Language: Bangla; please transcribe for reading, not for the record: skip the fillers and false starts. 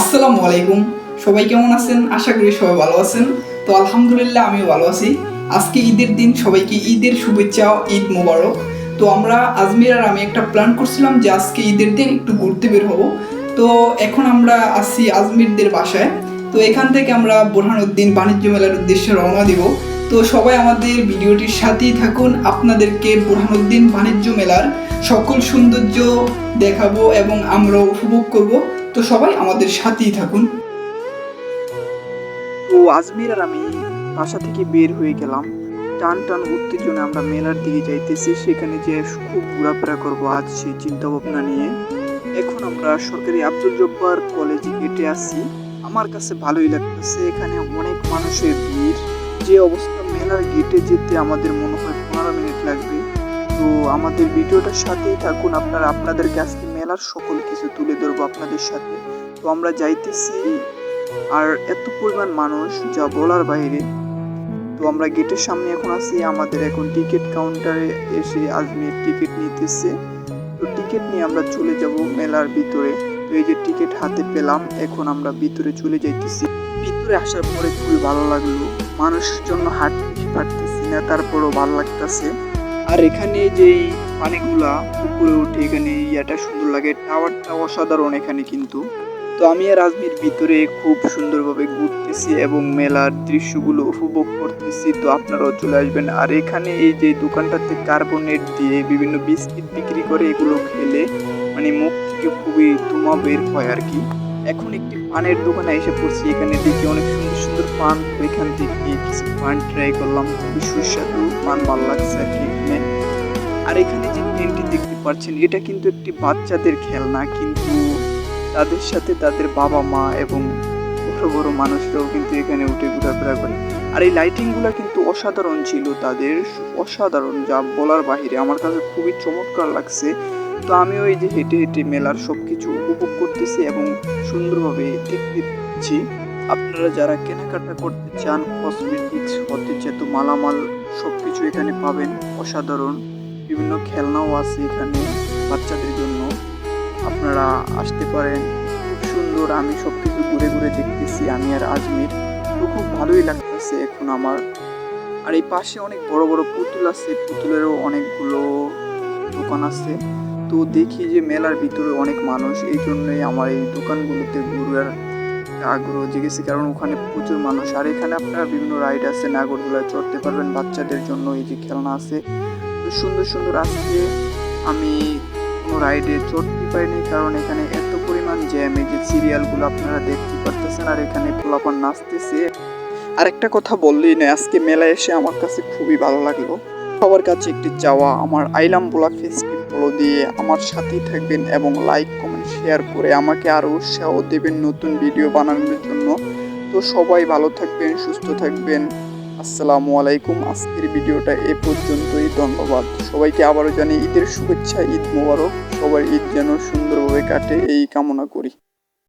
আসসালামু আলাইকুম। সবাই কেমন আছেন? আশা করি সবাই ভালো আছেন। তো আলহামদুলিল্লাহ আমিও ভালো আছি। আজকে ঈদের দিন, সবাইকে ঈদের শুভেচ্ছা, ঈদ মোবারক। তো আমরা আজমির আর আমি একটা প্ল্যান করছিলাম যে আজকে ঈদের দিন একটু ঘুরতে বের হব। তো এখন আমরা আছি আজমিরদের বাসায়। তো এখান থেকে আমরা বোরহানুদ্দিন বাণিজ্য মেলার উদ্দেশ্যে রওনা দিব। তো সবাই আমাদের ভিডিওটির সাথেই থাকুন, আপনাদেরকে বোরহানুদ্দিন বাণিজ্য মেলার সকল সৌন্দর্য দেখাবো এবং আমরাও উপভোগ করব। তো সবাই আমাদের সাথেই থাকুন। তো আজমির আর আমি বাসা থেকে বের হয়ে গেলাম। টান টান উত্তেজনা আমরা মেলার দিকে যাইতেছি, সেখানে যে খুব ঘোরাফেরা করবো আজ সেই চিন্তা ভাবনা নিয়ে। এখন আমরা সরকারি আব্দুল জব্বার কলেজে গেটে আছি। আমার কাছে ভালোই লাগতেছে, এখানে অনেক মানুষের ভিড়। যে অবস্থা, মেলার গেটে যেতে আমাদের মনে হয় 15 মিনিট লাগবে। তো আমাদের ভিডিওটার সাথেই থাকুন, আপনাদেরকে আজকে মেলার সকল কিছু তুলে ধরবো আপনাদের সাথে। তো আমরা যাইতেছি, আর এত পরিমাণ মানুষ যা বলার বাইরে। তো আমরা গেটের সামনে এখন আছি, আমাদের এখন টিকিট কাউন্টারে এসে আজমির টিকিট নিতেছে। তো টিকিট নিয়ে আমরা চলে যাব মেলার ভিতরে। তো এই যে টিকিট হাতে পেলাম, এখন আমরা ভিতরে চলে যাইতেছি। ভিতরে আসার পরে খুবই ভালো লাগলো, মানুষের জন্য হাঁটতে পারতেছি না, তারপরও ভালো লাগতেছে। আর এখানে যেই পানিগুলা উপরে উঠে, এখানে ইয়াটা সুন্দর লাগে, টাওয়ারটা অসাধারণ এখানে কিন্তু। তো আমি আর আজমির ভিতরে খুব সুন্দরভাবে ঘুরতেছি এবং মেলার দৃশ্যগুলো উপভোগ করতেছি। তো আপনারাও চলে আসবেন। আর এখানে এই যে দোকানটাতে কার্বনেট দিয়ে বিভিন্ন বিস্কিট বিক্রি করে, এগুলো খেলে মানে মুখ থেকে খুবই ধোঁয়া বের হয় আর কি। এখন একটি পানের দোকানে এসে পড়ছি, এখানে দেখি অনেক সুন্দর সুন্দর পান। তো এখান থেকে কিছু পান ট্রাই করলাম, খুবই সুস্বাদু পান, ভালো লাগছে আর কি এখানে। আর এখানে যে ট্রেনটি দেখতে পাচ্ছেন, এটা কিন্তু একটি বাচ্চাদের খেলনা, কিন্তু তাদের সাথে তাদের বাবা মা এবং বড় বড় মানুষরাও কিন্তু এখানে উঠে ঘোরাফেরা করে। আর এই লাইটিংগুলো কিন্তু অসাধারণ ছিল তাদের, অসাধারণ, যা বলার বাহিরে। আমার কাছে খুবই চমৎকার লাগছে। তো আমিও এই যে হেঁটে হেঁটে মেলার সব কিছু উপভোগ করতেছি এবং সুন্দরভাবে দেখতে পাচ্ছি। আপনারা যারা কেনাকাটা করতে চান, কসমেটিক্স হতে যেহেতু মালামাল সব কিছু এখানে পাবেন, অসাধারণ। বিভিন্ন খেলনাও আছে এখানে বাচ্চাদের জন্য, আপনারা আসতে পারেন। খুব সুন্দর, আমি সব কিছু ঘুরে ঘুরে দেখতেছি আমি আর আজমির। তো খুব ভালোই লাগতেছে এখন আমার। আর এই পাশে অনেক বড় বড় পুতুল আছে, পুতুলেরও অনেকগুলো দোকান আছে। তো দেখি যে মেলার ভিতরে অনেক মানুষ, এই জন্যই আমার এই দোকানগুলোতে ঘুরার আগ্রহ জেগেছে, কারণ ওখানে প্রচুর মানুষ। আর এখানে আপনারা বিভিন্ন রাইড আছে, নাগরদোলায় চড়তে পারবেন, বাচ্চাদের জন্য এই যে খেলনা আছে সুন্দর সুন্দর। আজকে আমি কোনো রাইডে চড়তে পারিনি, কারণ এখানে এত পরিমাণ জ্যাম। এই যে সিরিয়ালগুলো আপনারা দেখতে পারতেছেন, আর এখানে পোলাপান নাচতেছে। আর একটা কথা বললেই না, আজকে মেলায় এসে আমার কাছে খুবই ভালো লাগলো। সবার কাছে একটি চাওয়া, আমার আইলাম বোলা ফেসটি ফলো দিয়ে আমার সাথেই থাকবেন এবং লাইক কমেন্ট শেয়ার করে আমাকে আরও উৎসাহ দেবেন নতুন ভিডিও বানানোর জন্য। তো সবাই ভালো থাকবেন, সুস্থ থাকবেন। আসসালামু আলাইকুম। আজকের ভিডিওটা এ পর্যন্তই, ধন্যবাদ সবাইকে। আবারও জানি ঈদের শুভেচ্ছা, ঈদ মোবারক। সবার ঈদ যেন সুন্দরভাবে কাটে এই কামনা করি।